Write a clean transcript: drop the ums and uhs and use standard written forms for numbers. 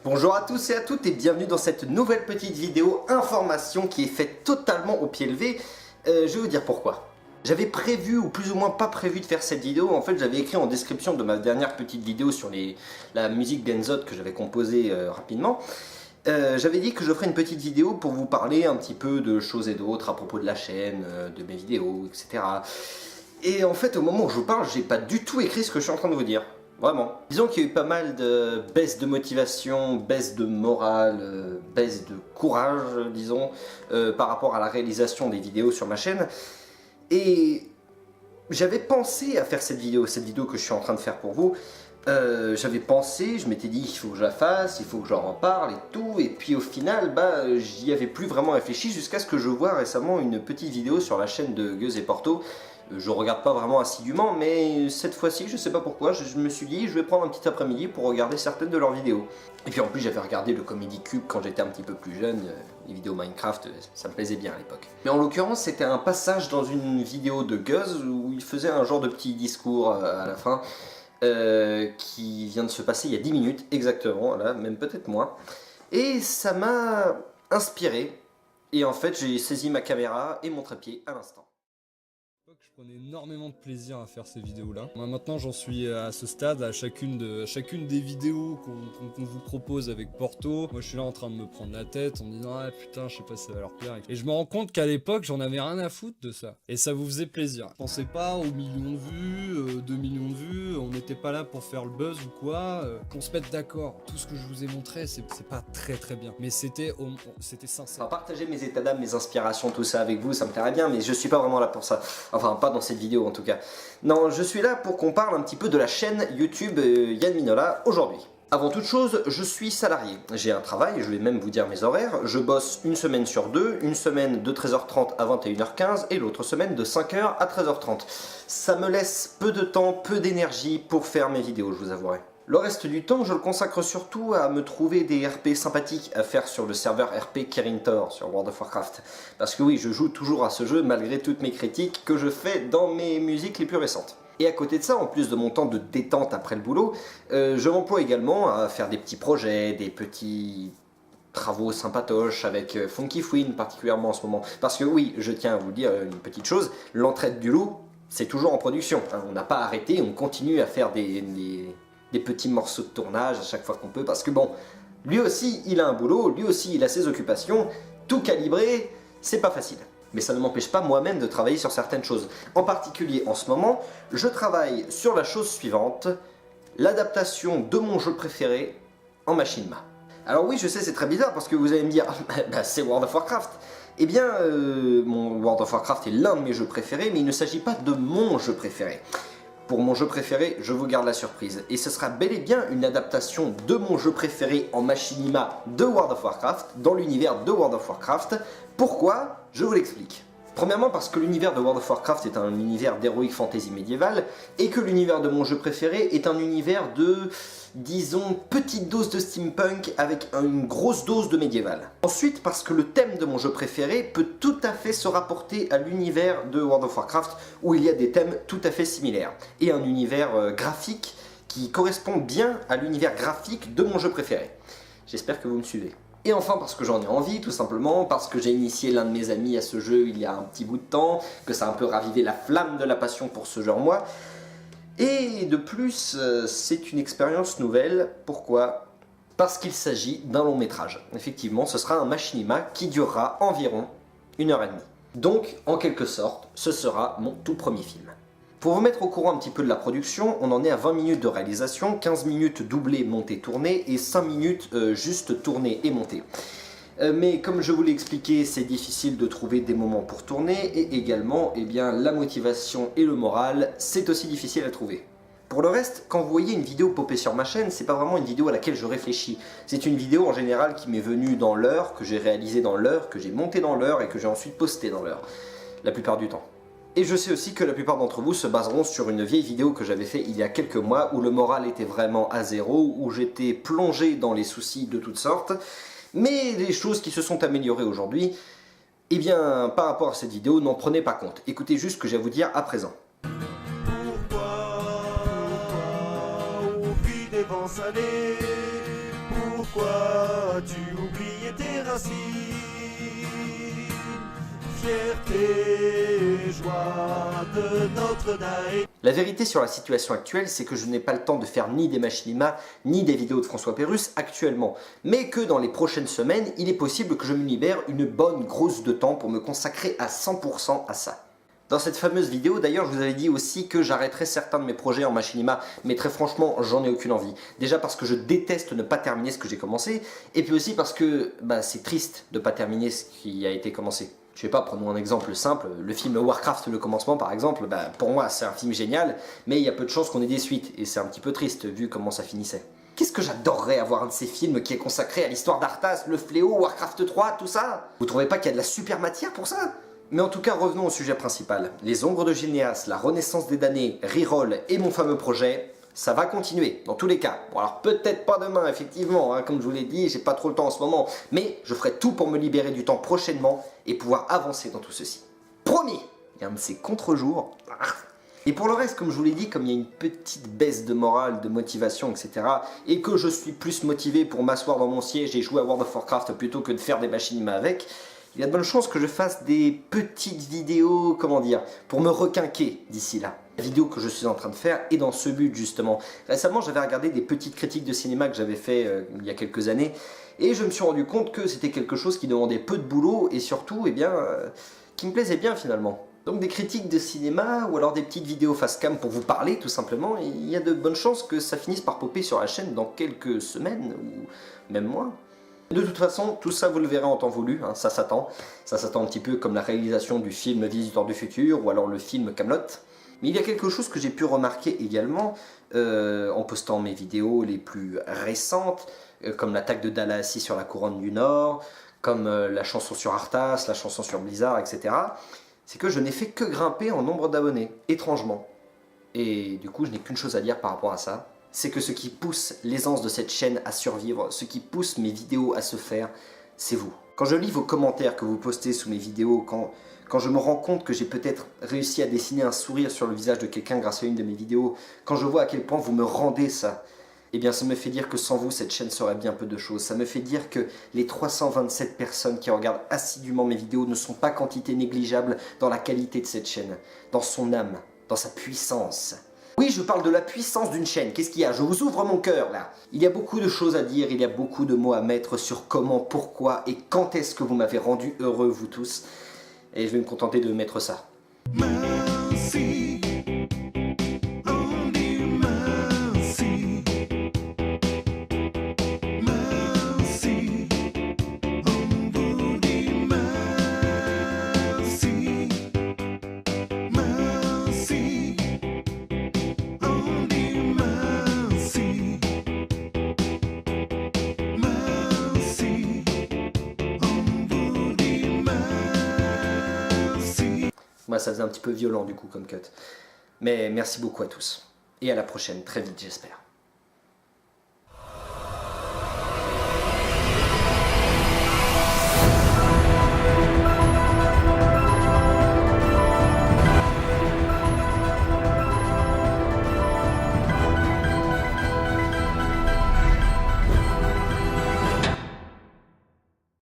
Bonjour à tous et à toutes et bienvenue dans cette nouvelle petite vidéo information qui est faite totalement au pied levé. Je vais vous dire pourquoi. J'avais prévu ou plus ou moins pas prévu de faire cette vidéo. En fait, j'avais écrit en description de ma dernière petite vidéo sur la musique d'Enzote que j'avais composée rapidement. J'avais dit que je ferais une petite vidéo pour vous parler un petit peu de choses et d'autres à propos de la chaîne, de mes vidéos, etc. Et en fait, au moment où je vous parle, j'ai pas du tout écrit ce que je suis en train de vous dire. Vraiment. Disons qu'il y a eu pas mal de baisse de motivation, baisse de morale, baisse de courage, disons, par rapport à la réalisation des vidéos sur ma chaîne. Et j'avais pensé à faire cette vidéo que je suis en train de faire pour vous. J'avais pensé, je m'étais dit il faut que je la fasse, il faut que j'en reparle et tout. Et puis au final, j'y avais plus vraiment réfléchi jusqu'à ce que je vois récemment une petite vidéo sur la chaîne de Gueuse et Porto. Je regarde pas vraiment assidûment, mais cette fois-ci, je sais pas pourquoi, je me suis dit je vais prendre un petit après-midi pour regarder certaines de leurs vidéos. Et puis en plus j'avais regardé le Comedy Cube quand j'étais un petit peu plus jeune, les vidéos Minecraft, ça me plaisait bien à l'époque. Mais en l'occurrence c'était un passage dans une vidéo de Gueuse où il faisait un genre de petit discours à la fin qui vient de se passer il y a 10 minutes exactement, là, même peut-être moins. Et ça m'a inspiré, et en fait j'ai saisi ma caméra et mon trépied à l'instant. Je prenais énormément de plaisir à faire ces vidéos-là. Moi, maintenant, j'en suis à ce stade, à chacune des vidéos qu'on vous propose avec Porto. Moi, je suis là en train de me prendre la tête en me disant « Ah putain, je sais pas si ça va leur plaire. » Et je me rends compte qu'à l'époque, j'en avais rien à foutre de ça. Et ça vous faisait plaisir. Je pensais pas aux millions de vues, 2 millions de vues, on n'était pas là pour faire le buzz ou quoi. Qu'on se mette d'accord. Tout ce que je vous ai montré, c'est pas très bien. Mais c'était sincère. Enfin, partager mes états d'âme, mes inspirations, tout ça avec vous, ça me plairait bien, mais je suis pas vraiment là pour ça. Enfin, pas dans cette vidéo en tout cas. Non, je suis là pour qu'on parle un petit peu de la chaîne YouTube Yann Minola aujourd'hui. Avant toute chose, je suis salarié. J'ai un travail, je vais même vous dire mes horaires. Je bosse une semaine sur deux, une semaine de 13h30 à 21h15 et l'autre semaine de 5h à 13h30. Ça me laisse peu de temps, peu d'énergie pour faire mes vidéos, je vous avouerai. Le reste du temps, je le consacre surtout à me trouver des RP sympathiques à faire sur le serveur RP Kirin Tor sur World of Warcraft. Parce que oui, je joue toujours à ce jeu malgré toutes mes critiques que je fais dans mes musiques les plus récentes. Et à côté de ça, en plus de mon temps de détente après le boulot, je m'emploie également à faire des petits projets, des petits travaux sympatoches avec Funky Fwin particulièrement en ce moment. Parce que oui, je tiens à vous dire une petite chose, l'entraide du loup, c'est toujours en production. On n'a pas arrêté, on continue à faire des petits morceaux de tournage à chaque fois qu'on peut, parce que bon, lui aussi il a un boulot, lui aussi il a ses occupations, tout calibrer, c'est pas facile. Mais ça ne m'empêche pas moi-même de travailler sur certaines choses. En particulier en ce moment, je travaille sur la chose suivante, l'adaptation de mon jeu préféré en machinima. Alors oui, je sais, c'est très bizarre parce que vous allez me dire, c'est World of Warcraft. Eh bien, mon World of Warcraft est l'un de mes jeux préférés, mais il ne s'agit pas de mon jeu préféré. Pour mon jeu préféré, je vous garde la surprise. Et ce sera bel et bien une adaptation de mon jeu préféré en machinima de World of Warcraft, dans l'univers de World of Warcraft. Pourquoi? Je vous l'explique. Premièrement parce que l'univers de World of Warcraft est un univers d'heroic fantasy médiéval, et que l'univers de mon jeu préféré est un univers de, disons, petite dose de steampunk avec une grosse dose de médiéval. Ensuite parce que le thème de mon jeu préféré peut tout à fait se rapporter à l'univers de World of Warcraft, où il y a des thèmes tout à fait similaires, et un univers graphique qui correspond bien à l'univers graphique de mon jeu préféré. J'espère que vous me suivez. Et enfin parce que j'en ai envie, tout simplement, parce que j'ai initié l'un de mes amis à ce jeu il y a un petit bout de temps, que ça a un peu ravivé la flamme de la passion pour ce jeu en moi. Et de plus, c'est une expérience nouvelle. Pourquoi? Parce qu'il s'agit d'un long métrage. Effectivement, ce sera un machinima qui durera environ 1h30. Donc, en quelque sorte, ce sera mon tout premier film. Pour vous mettre au courant un petit peu de la production, on en est à 20 minutes de réalisation, 15 minutes doublé, monté, tourné, et 5 minutes juste tourné et monté. Mais comme je vous l'ai expliqué, c'est difficile de trouver des moments pour tourner, et également, eh bien, la motivation et le moral, c'est aussi difficile à trouver. Pour le reste, quand vous voyez une vidéo popper sur ma chaîne, c'est pas vraiment une vidéo à laquelle je réfléchis. C'est une vidéo en général qui m'est venue dans l'heure, que j'ai réalisée dans l'heure, que j'ai montée dans l'heure et que j'ai ensuite postée dans l'heure. La plupart du temps. Et je sais aussi que la plupart d'entre vous se baseront sur une vieille vidéo que j'avais fait il y a quelques mois où le moral était vraiment à zéro, où j'étais plongé dans les soucis de toutes sortes. Mais les choses qui se sont améliorées aujourd'hui, eh bien par rapport à cette vidéo, n'en prenez pas compte. Écoutez juste ce que j'ai à vous dire à présent. Pourquoi au vide et vent salé? pourquoi as-tu oublié tes racines? Fierté et joie de notre Naï. La vérité sur la situation actuelle, c'est que je n'ai pas le temps de faire ni des machinimas, ni des vidéos de François Pérusse actuellement, mais que dans les prochaines semaines, il est possible que je me libère une bonne grosse de temps pour me consacrer à 100% à ça. Dans cette fameuse vidéo, d'ailleurs, je vous avais dit aussi que j'arrêterais certains de mes projets en machinima, mais très franchement, j'en ai aucune envie. Déjà parce que je déteste ne pas terminer ce que j'ai commencé, et puis aussi parce que c'est triste de ne pas terminer ce qui a été commencé. Je sais pas, prenons un exemple simple, le film Warcraft le commencement par exemple, pour moi c'est un film génial, mais il y a peu de chances qu'on ait des suites, et c'est un petit peu triste vu comment ça finissait. Qu'est-ce que j'adorerais avoir un de ces films qui est consacré à l'histoire d'Arthas, le Fléau, Warcraft 3, tout ça? Vous trouvez pas qu'il y a de la super matière pour ça? Mais en tout cas, revenons au sujet principal. Les Ombres de Généas, la Renaissance des damnés, Reroll et mon fameux projet, ça va continuer, dans tous les cas. Bon alors peut-être pas demain, effectivement, comme je vous l'ai dit, j'ai pas trop le temps en ce moment, mais je ferai tout pour me libérer du temps prochainement et pouvoir avancer dans tout ceci. Promis! Il y a un de ces contre-jours. Et pour le reste, comme je vous l'ai dit, comme il y a une petite baisse de morale, de motivation, etc., et que je suis plus motivé pour m'asseoir dans mon siège et jouer à World of Warcraft plutôt que de faire des machinimas avec, il y a de bonnes chances que je fasse des petites vidéos, pour me requinquer d'ici là. La vidéo que je suis en train de faire est dans ce but justement. Récemment, j'avais regardé des petites critiques de cinéma que j'avais fait il y a quelques années, et je me suis rendu compte que c'était quelque chose qui demandait peu de boulot, et surtout, qui me plaisait bien finalement. Donc des critiques de cinéma, ou alors des petites vidéos face cam pour vous parler tout simplement, et il y a de bonnes chances que ça finisse par popper sur la chaîne dans quelques semaines, ou même mois. De toute façon, tout ça vous le verrez en temps voulu, ça s'attend. Ça s'attend un petit peu comme la réalisation du film Visiteur du futur ou alors le film Camelot. Mais il y a quelque chose que j'ai pu remarquer également en postant mes vidéos les plus récentes, comme l'attaque de Dalahassy sur la couronne du Nord, comme la chanson sur Arthas, la chanson sur Blizzard, etc. C'est que je n'ai fait que grimper en nombre d'abonnés, étrangement. Et du coup, je n'ai qu'une chose à dire par rapport à ça. C'est que ce qui pousse l'aisance de cette chaîne à survivre, ce qui pousse mes vidéos à se faire, c'est vous. Quand je lis vos commentaires que vous postez sous mes vidéos, quand je me rends compte que j'ai peut-être réussi à dessiner un sourire sur le visage de quelqu'un grâce à une de mes vidéos, quand je vois à quel point vous me rendez ça, eh bien ça me fait dire que sans vous, cette chaîne serait bien peu de choses. Ça me fait dire que les 327 personnes qui regardent assidûment mes vidéos ne sont pas quantité négligeable dans la qualité de cette chaîne, dans son âme, dans sa puissance. Oui, je parle de la puissance d'une chaîne. Qu'est-ce qu'il y a? Je vous ouvre mon cœur, là. Il y a beaucoup de choses à dire, il y a beaucoup de mots à mettre sur comment, pourquoi et quand est-ce que vous m'avez rendu heureux, vous tous. Et je vais me contenter de mettre ça. Merci. On dit merci. Merci. On vous dit merci. Merci. On dit merci. Merci. On vous dit merci. Moi, ça faisait un petit peu violent, du coup, comme cut. Mais merci beaucoup à tous. Et à la prochaine, très vite, j'espère.